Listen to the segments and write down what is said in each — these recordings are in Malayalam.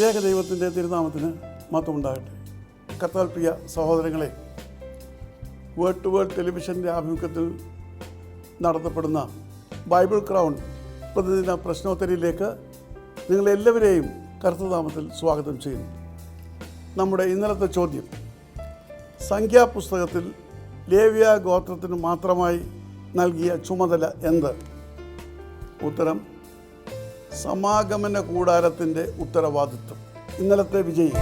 ത്രിയേക ദൈവത്തിൻ്റെ തിരുനാമത്തിന് മഹത്വമുണ്ടാകട്ടെ. കർത്താവിൽ പ്രിയ സഹോദരങ്ങളെ, വേർഡ് ടു വേർഡ് ടെലിവിഷൻ്റെ ആഭിമുഖ്യത്തിൽ നടത്തപ്പെടുന്ന ബൈബിൾ ക്രൗൺ പ്രതിദിന പ്രശ്നോത്തരിയിലേക്ക് നിങ്ങളെല്ലാവരെയും കർത്തൃനാമത്തിൽ സ്വാഗതം ചെയ്യുന്നു. നമ്മുടെ ഇന്നലത്തെ ചോദ്യം, സംഖ്യാപുസ്തകത്തിൽ ലേവ്യ ഗോത്രത്തിന് മാത്രമായി നൽകിയ ചുമതല എന്ത്? ഉത്തരം, സമാഗമന കൂടാരത്തിൻ്റെ ഉത്തരവാദിത്വം. ഇന്നലത്തെ വിജയി.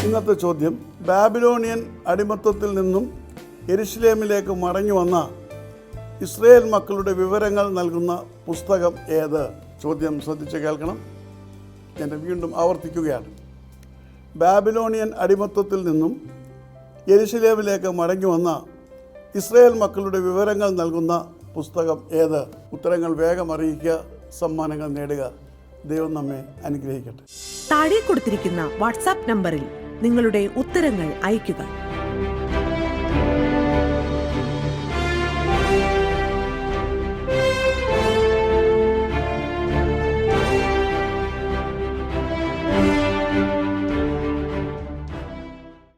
ഇന്നത്തെ ചോദ്യം, ബാബിലോണിയൻ അടിമത്തത്തിൽ നിന്നും യെരുശലേമിലേക്ക് മടങ്ങി വന്ന ഇസ്രായേൽ മക്കളുടെ വിവരങ്ങൾ നൽകുന്ന പുസ്തകം ഏത്? ചോദ്യം ശ്രദ്ധിച്ച് കേൾക്കണം. ഞാൻ വീണ്ടും ആവർത്തിക്കുകയാണ്. ബാബിലോണിയൻ അടിമത്തത്തിൽ നിന്നും യെരുശലേമിലേക്ക് മടങ്ങി വന്ന ഇസ്രായേൽ മക്കളുടെ വിവരങ്ങൾ നൽകുന്ന പുസ്തകം ഏത്? ഉത്തരങ്ങൾ വേഗം അറിയിക്കുക, സമ്മാനങ്ങൾ നേടുക. ദൈവം നമ്മെ അനുഗ്രഹിക്കട്ടെ. താഴെ കൊടുത്തിരിക്കുന്ന വാട്സാപ്പ് നമ്പറിൽ നിങ്ങളുടെ ഉത്തരങ്ങൾ അയയ്ക്കുക.